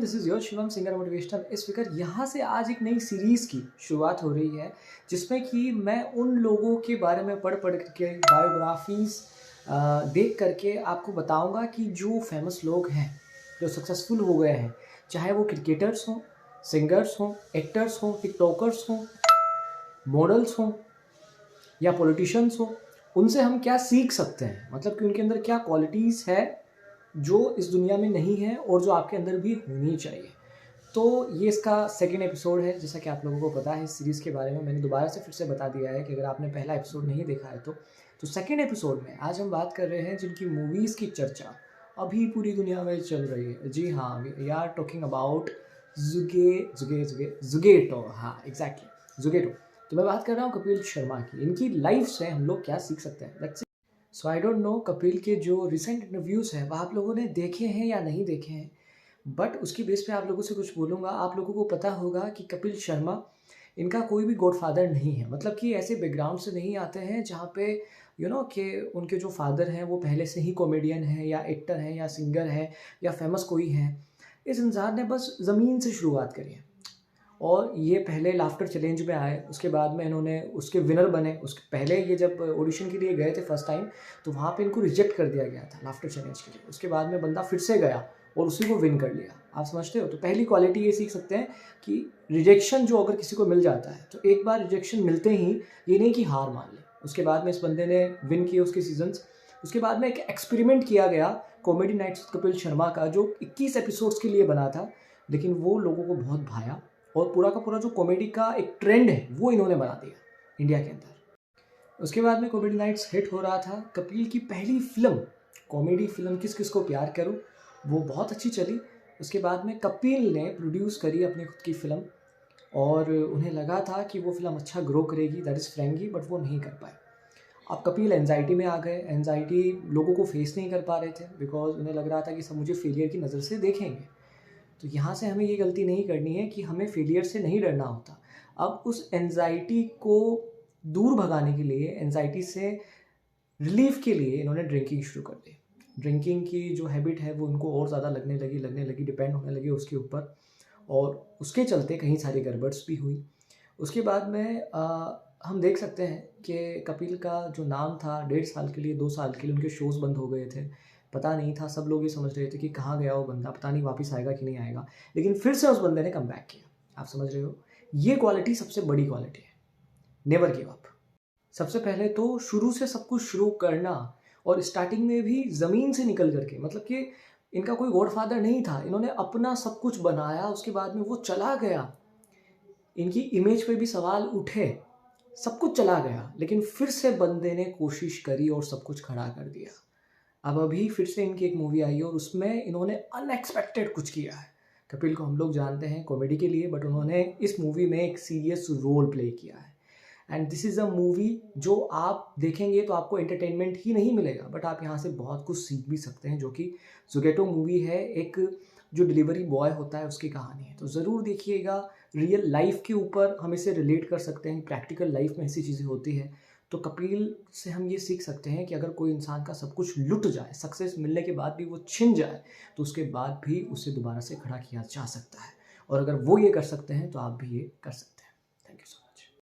This is your Shivam singer motivational speaker. यहाँ से आज एक नई सीरीज़ की शुरुआत हो रही है जिसमें कि मैं उन लोगों के बारे में पढ़ करके बायोग्राफीज़ देख करके आपको बताऊंगा कि जो फेमस लोग हैं, जो सक्सेसफुल हो गए हैं, चाहे वो क्रिकेटर्स हों, सिंगर्स हों, एक्टर्स हों, टिकटॉकर्स हों, मॉडल्स हों या पॉलिटिशियंस हों, उनसे हम क्या सीख सकते हैं। मतलब कि उनके अंदर क्या क्वालिटीज़ है जो इस दुनिया में नहीं है और जो आपके अंदर भी होनी चाहिए। तो ये इसका सेकंड एपिसोड है। जैसा कि आप लोगों को पता है, इस सीरीज़ के बारे में मैंने दोबारा से फिर से बता दिया है कि अगर आपने पहला एपिसोड नहीं देखा है तो सेकंड एपिसोड में आज हम बात कर रहे हैं जिनकी मूवीज़ की चर्चा अभी पूरी दुनिया में चल रही है। जी हाँ, वी आर टॉकिंग अबाउट जुगेटो। हाँ, एग्जैक्टली, जुगेटो। तो मैं बात कर रहा हूँ कपिल शर्मा की। इनकी लाइफ से हम लोग क्या सीख सकते हैं। सो आई डोंट नो कपिल के जो रिसेंट इंटरव्यूज़ हैं वह आप लोगों ने देखे हैं या नहीं देखे हैं, बट उसकी बेस पे आप लोगों से कुछ बोलूँगा। आप लोगों को पता होगा कि कपिल शर्मा, इनका कोई भी गॉडफादर नहीं है। मतलब कि ऐसे बैकग्राउंड से नहीं आते हैं जहाँ पे कि उनके जो फादर हैं वो पहले से ही कॉमेडियन है या एक्टर है या सिंगर है या फेमस कोई है। इस इंसान ने बस ज़मीन से शुरुआत करी है और ये पहले लाफ्टर चैलेंज में आए, उसके बाद में इन्होंने उसके विनर बने। उसके पहले ये जब ऑडिशन के लिए गए थे फर्स्ट टाइम, तो वहाँ पे इनको रिजेक्ट कर दिया गया था लाफ्टर चैलेंज के लिए। उसके बाद में बंदा फिर से गया और उसी को विन कर लिया। आप समझते हो? तो पहली क्वालिटी ये सीख सकते हैं कि रिजेक्शन जो अगर किसी को मिल जाता है तो एक बार रिजेक्शन मिलते ही ये नहीं कि हार मान ले। उसके बाद में इस बंदे ने विन किए उसके सीजन्स। उसके बाद में एक एक्सपेरिमेंट किया गया कॉमेडी नाइट्स कपिल शर्मा का, जो 21 एपिसोड्स के लिए बना था, लेकिन वो लोगों को बहुत भाया और पूरा का पूरा जो कॉमेडी का एक ट्रेंड है वो इन्होंने बना दिया इंडिया के अंदर। उसके बाद में कॉमेडी नाइट्स हिट हो रहा था। कपिल की पहली फिल्म, कॉमेडी फिल्म किस किस को प्यार करूं, वो बहुत अच्छी चली। उसके बाद में कपिल ने प्रोड्यूस करी अपनी खुद की फिल्म और उन्हें लगा था कि वो फिल्म अच्छा ग्रो करेगी, दैट इज़ फ्रेंकी, बट वो नहीं कर पाए। अब कपिल एंजाइटी में आ गए। एंजाइटी लोगों को फेस नहीं कर पा रहे थे बिकॉज उन्हें लग रहा था कि सब मुझे फेलियर की नज़र से देखेंगे। तो यहाँ से हमें ये गलती नहीं करनी है कि हमें फेलियर से नहीं डरना होता। अब उस एंजाइटी को दूर भगाने के लिए, एंजाइटी से रिलीफ के लिए इन्होंने ड्रिंकिंग शुरू कर दी। ड्रिंकिंग की जो हैबिट है वो उनको और ज़्यादा लगने लगी, डिपेंड होने लगी उसके ऊपर, और उसके चलते कहीं सारी गड़बड़्स भी हुई। उसके बाद में हम देख सकते हैं कि कपिल का जो नाम था 1.5 साल के लिए, 2 साल के लिए उनके शोज़ बंद हो गए थे। पता नहीं था, सब लोग ये समझ रहे थे कि कहाँ गया वो बंदा, पता नहीं वापस आएगा कि नहीं आएगा। लेकिन फिर से उस बंदे ने कम बैक किया। आप समझ रहे हो? ये क्वालिटी सबसे बड़ी क्वालिटी है, नेवर गिव अप। सबसे पहले तो शुरू से सब कुछ शुरू करना, और स्टार्टिंग में भी ज़मीन से निकल करके। मतलब कि इनका कोई गॉडफादर नहीं था, इन्होंने अपना सब कुछ बनाया, उसके बाद में वो चला गया। इनकी इमेज पे भी सवाल उठे, सब कुछ चला गया, लेकिन फिर से बंदे ने कोशिश करी और सब कुछ खड़ा कर दिया। अब अभी फिर से इनकी एक मूवी आई है और उसमें इन्होंने अनएक्सपेक्टेड कुछ किया है। कपिल को हम लोग जानते हैं कॉमेडी के लिए, बट उन्होंने इस मूवी में एक सीरियस रोल प्ले किया है। And this is a movie जो आप देखेंगे तो आपको एंटरटेनमेंट ही नहीं मिलेगा, बट आप यहाँ से बहुत कुछ सीख भी सकते हैं, जो कि जुगेटो मूवी है। एक जो डिलीवरी बॉय होता है उसकी कहानी है, तो ज़रूर देखिएगा। रियल लाइफ के ऊपर हम इसे रिलेट कर सकते हैं, प्रैक्टिकल लाइफ में ऐसी चीज़ें होती है। तो कपिल से हम ये सीख सकते हैं कि अगर कोई इंसान का सब कुछ लुट जाए, सक्सेस मिलने के बाद भी वो छिन जाए, तो उसके बाद भी उसे दोबारा से खड़ा किया जा सकता है। और अगर वो ये कर सकते हैं तो आप भी ये कर सकते हैं।